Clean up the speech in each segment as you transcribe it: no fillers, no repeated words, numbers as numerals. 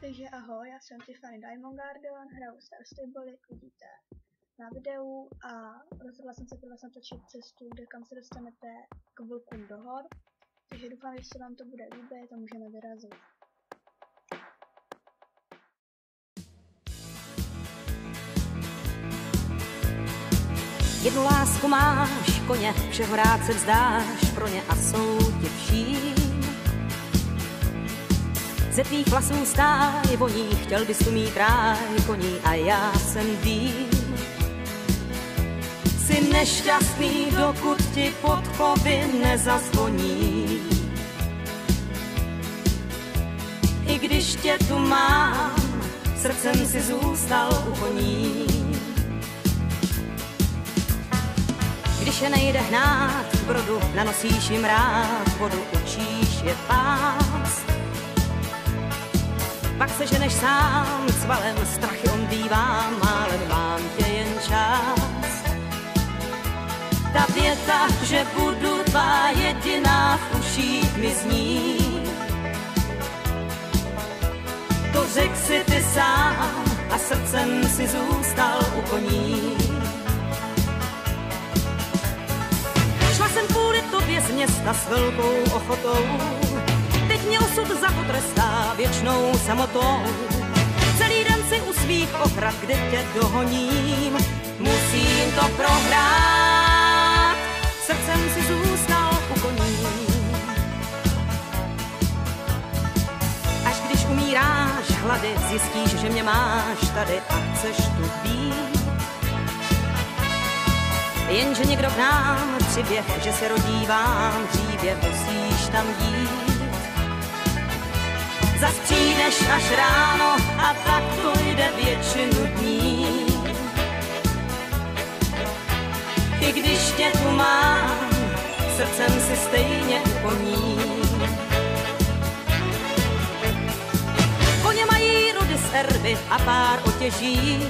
Takže ahoj, já jsem Tiffany Diamond Garden, hraju Star Stable, jak vidíte na videu, a rozhodla jsem se pro vás natočit cestu, kde kam se dostanete k vlkům do hor. Takže doufám, že se vám to bude líbit a můžeme vyrazit. Jednu lásku máš, koně, všeho rád se vzdáš pro ně a jsou tě vším. Ze tvých vlasů stáj voní, chtěl bys tu mít ráj koní a já jsem vím. Jsi nešťastný, dokud ti podchovy nezazvoní. I když tě tu mám, srdcem si zůstal u koní. Když je nejde hnát k brodu, nanosíš jim rád vodu, učíš je pást. Pak se ženeš sám s valem, strachy on bývá málem, mám tě jen čas. Ta věta, že budu tvá jediná v uších mi zní. To řek si ty sám a srdcem si zůstal u koní. Šla jsem kvůli tobě z města s velkou ochotou, teď mě osud za to trestá věčnou samotou. Celý den si u svých okrad, kde tě dohoním, musím to prohrát, srdcem si zůstal u koní. Až když umíráš hlady, zjistíš, že mě máš tady a chceš tu být. Jenže někdo k nám přiběh, že se rodí vám dříve, musíš tam jít. Zas přijdeš až ráno a tak to jde většinu dní. I když tě tu mám, srdcem si stejně u koní. Koně mají rody z erby a pár otěží.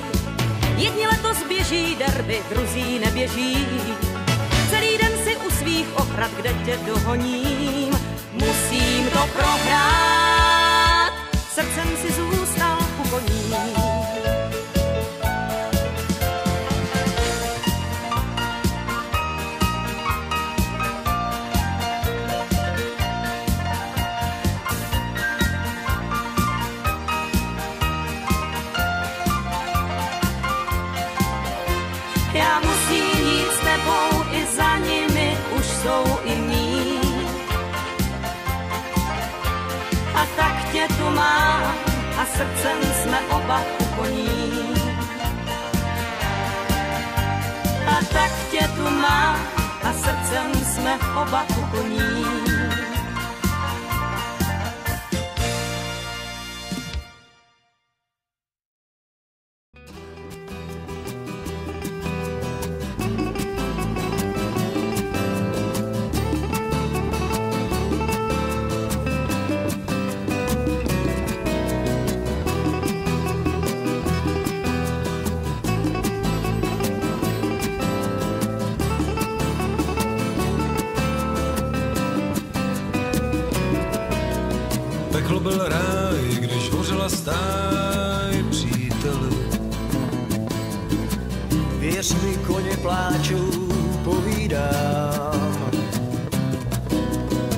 Jedni letos běží derby, druzí neběží. Celý den si u svých ochrad, kde tě dohoním, musím to prohrát, srdcem si zůstal u koní. Já musím jít s tebou, i za nimi už jsou i mí. A tak tě tu mám a srdcem jsme oba u koní. A tak tě tu mám a srdcem jsme oba u koní. Peklo byl ráj, když hořela stáj, příteli. Věř mi, koně pláčou, povídám.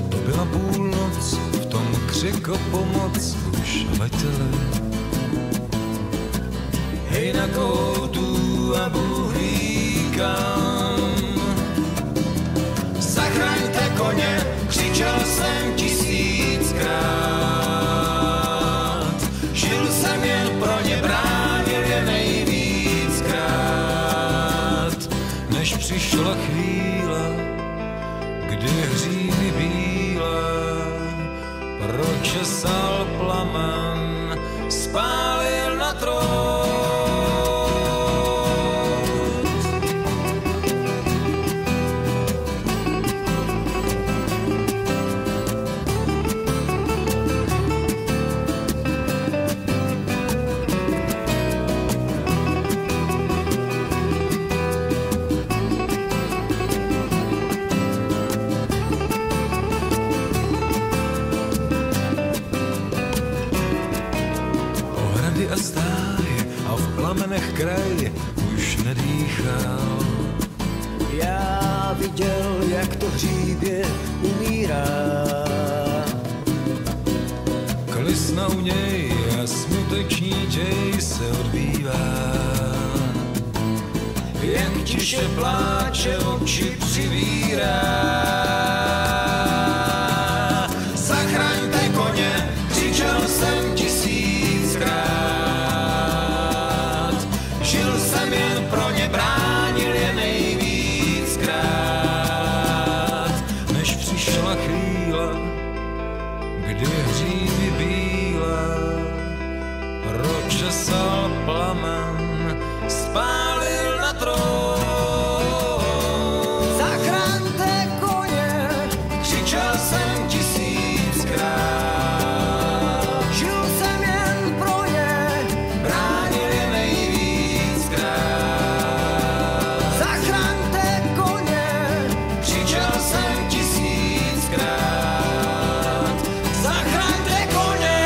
To byla půlnoc, v tom křik o pomoc už letěli. Hej na koutu a buhlíkám. Zachraňte koně, křičel jsem 1000krát. Žil jsem jen pro ně, bránil je nejvíckrát. Než přišla chvíle, kdy hříby bílé pročesal plamen, spálil na trón. kraj už nedýchal. Já viděl, jak to hříbě umírá. Klisna u něj a smuteční děj se odbývá. Jak tiše pláče, oči přivírá. Zachraňte koně, křičel jsem 1000krát. Žil jsem jen pro ně, bránil je nejvíckrát. Než přišla chvíle, kdy hříby bílé pročesal plamen, spálil na trón. Zachraňte koně, křičel jsem 1000krát. Žil jsem jen pro ně, bránil je nejvíckrát. Zachraňte koně, křičel jsem 1000krát. Zachraňte koně.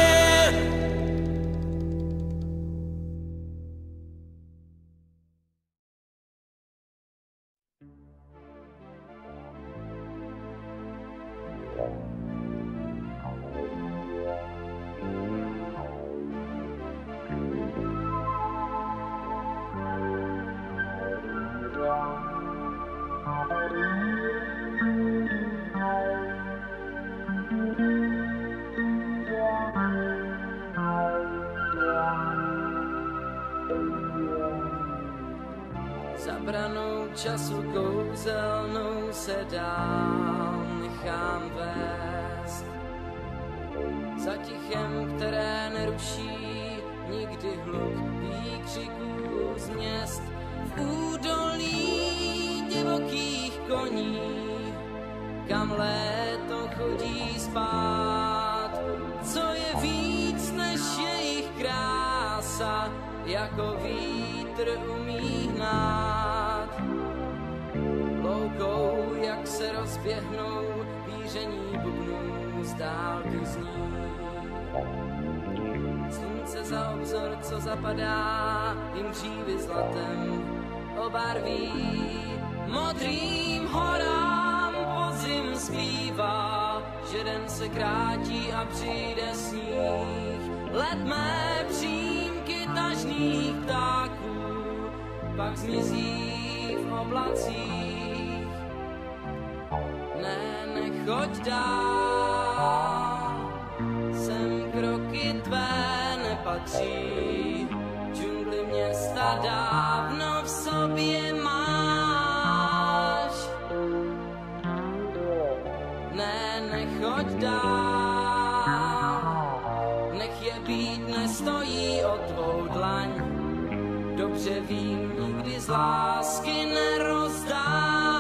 Za branou času kouzelnou se dál nechám vést. Za tichem, které neruší nikdy hluk výkřiků z měst. V údolí divokých koní, kam léto chodí spát. Co je víc než jejich krása, jako vítr umí hnát. Loukou, jak se rozběhnou, víření bubnů z dálky zní. Slunce za obzor, co zapadá, jim dřívy zlatem obarví. Modrým horám podzim zpívá, že den se krátí a přijde sníh. Letmé přímky tažných ptáků pak zmizí v oblacích. Ne, nechoď dál, sem kroky tvé nepatří. Džungli města dávno v sobě máš. Ne, nechoď dál, nech je být, nestojí o tvou dlaň. Dobře vím, nikdy z lásky nerozdáváš.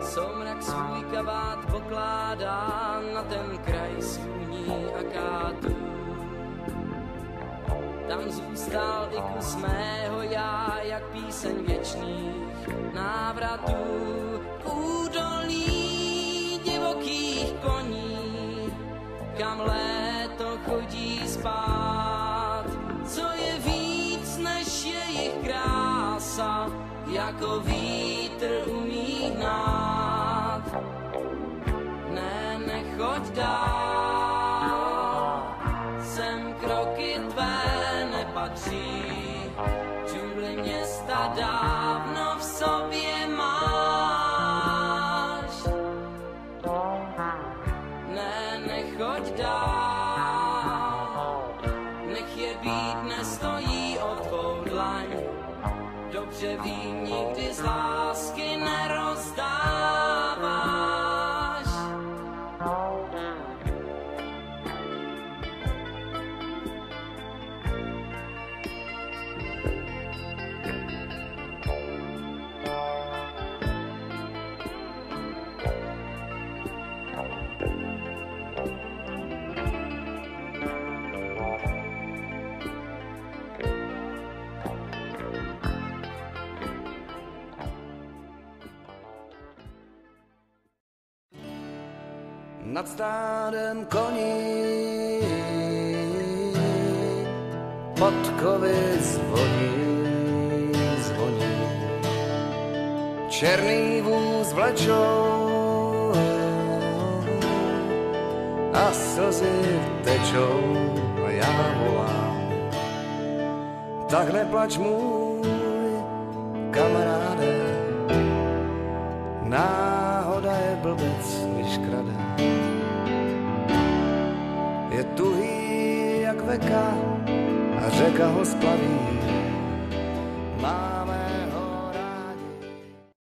Soumrak svůj kabát pokládá na ten kraj sluní a kátů. Tam zůstal i kus mého já, jak píseň věčných návratů. Údolí divokých koní, kam léto chodí spát. Co je víc než jejich krása, jako vítr umí hnát. Ne, nechoď dál, sem kroky tvé nepatří. Džungli města dávno v sobě máš. Ne, nechoď dál, nech je být, nestojí o tvou dlaň. Dobře vím, nikdy z lásky nerozdáváš. nad stádem koní. Podkovy zvoní, zvoní. Černý vůz vlečou a slzy tečou a já volám. Tak neplač můj kamaráde, náhoda je blbec, když krade. Je tuhý jak veka a řeka ho splaví.